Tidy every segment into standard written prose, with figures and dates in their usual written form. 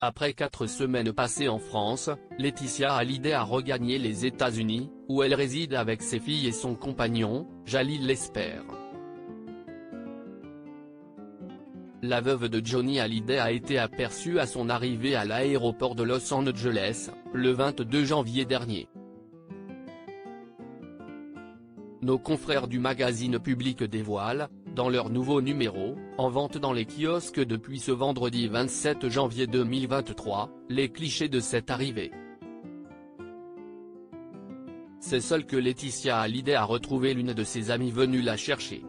Après 4 semaines passées en France, Laetitia Hallyday a regagné les États-Unis, où elle réside avec ses filles et son compagnon, Jalil Lesper. La veuve de Johnny Hallyday a été aperçue à son arrivée à l'aéroport de Los Angeles, le 22 janvier dernier. Nos confrères du magazine Public dévoilent, dans leur nouveau numéro, en vente dans les kiosques depuis ce vendredi 27 janvier 2023, les clichés de cette arrivée. C'est seul que Laetitia Hallyday a retrouvé l'une de ses amies venue la chercher.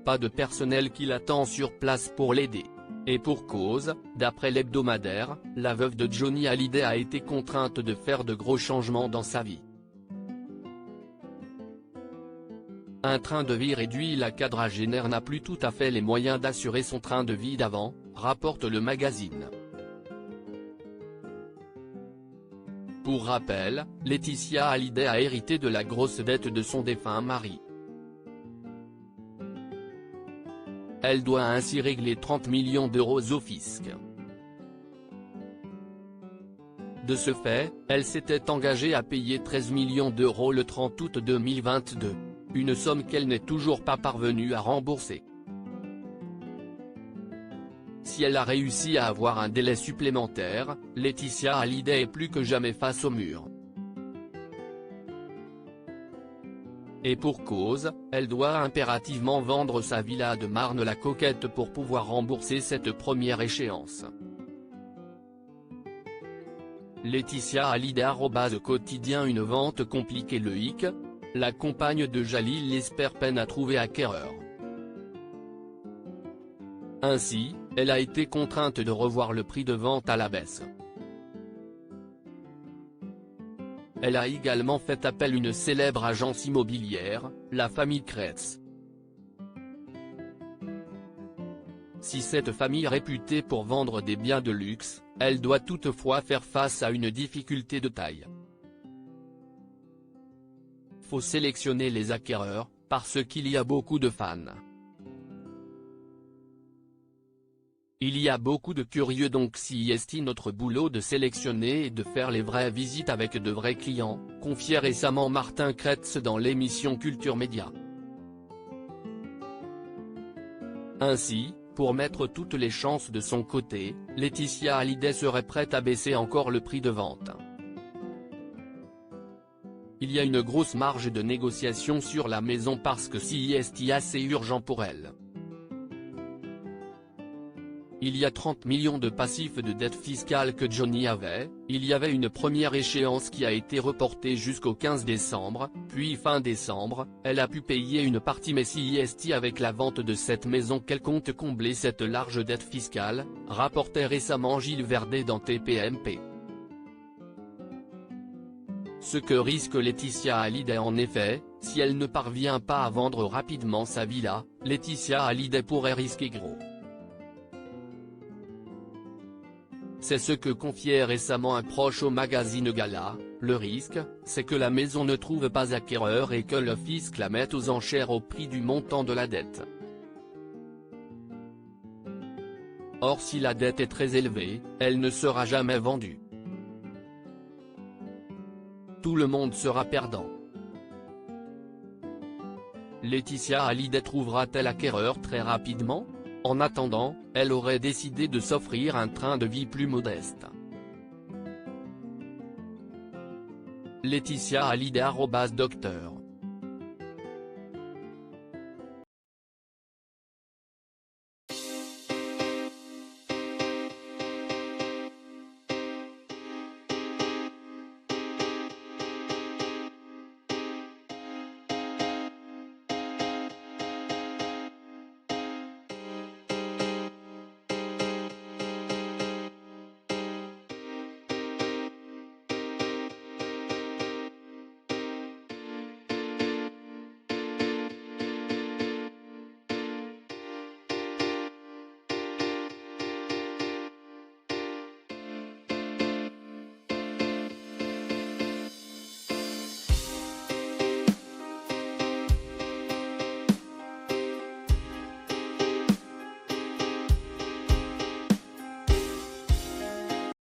Pas de personnel qui l'attend sur place pour l'aider. Et pour cause, d'après l'hebdomadaire, la veuve de Johnny Hallyday a été contrainte de faire de gros changements dans sa vie. Un train de vie réduit. La quadragénaire n'a plus tout à fait les moyens d'assurer son train de vie d'avant, rapporte le magazine. Pour rappel, Laetitia Hallyday a hérité de la grosse dette de son défunt mari. Elle doit ainsi régler 30 millions d'euros au fisc. De ce fait, elle s'était engagée à payer 13 millions d'euros le 30 août 2022, une somme qu'elle n'est toujours pas parvenue à rembourser. Si elle a réussi à avoir un délai supplémentaire, Laetitia Hallyday est plus que jamais face au mur. Et pour cause, elle doit impérativement vendre sa villa de Marne-la-Coquette pour pouvoir rembourser cette première échéance. Laetitia Hallyday @quotidien. Une vente compliquée. Le hic, la compagne de Jalil Lesper peine à trouver acquéreur. Ainsi, elle a été contrainte de revoir le prix de vente à la baisse. Elle a également fait appel à une célèbre agence immobilière, la famille Kretz. Si cette famille est réputée pour vendre des biens de luxe, elle doit toutefois faire face à une difficulté de taille. Faut sélectionner les acquéreurs, parce qu'il y a beaucoup de fans. Il y a beaucoup de curieux, donc si est notre boulot de sélectionner et de faire les vraies visites avec de vrais clients, confiait récemment Martin Kretz dans l'émission Culture Média. Ainsi, pour mettre toutes les chances de son côté, Laetitia Hallyday serait prête à baisser encore le prix de vente. Il y a une grosse marge de négociation sur la maison parce que c'est assez urgent pour elle. Il y a 30 millions de passifs de dette fiscale que Johnny avait, il y avait une première échéance qui a été reportée jusqu'au 15 décembre, puis fin décembre, elle a pu payer une partie mais c'est avec la vente de cette maison qu'elle compte combler cette large dette fiscale, rapportait récemment Gilles Verdet dans TPMP. Ce que risque Laetitia Hallyday en effet, si elle ne parvient pas à vendre rapidement sa villa, Laetitia Hallyday pourrait risquer gros. C'est ce que confiait récemment un proche au magazine Gala, le risque, c'est que la maison ne trouve pas acquéreur et que le fisc la mette aux enchères au prix du montant de la dette. Or si la dette est très élevée, elle ne sera jamais vendue. Tout le monde sera perdant. Laetitia Hallyday trouvera-t-elle acquéreur très rapidement? En attendant, elle aurait décidé de s'offrir un train de vie plus modeste. Laetitia Hallyday @docteur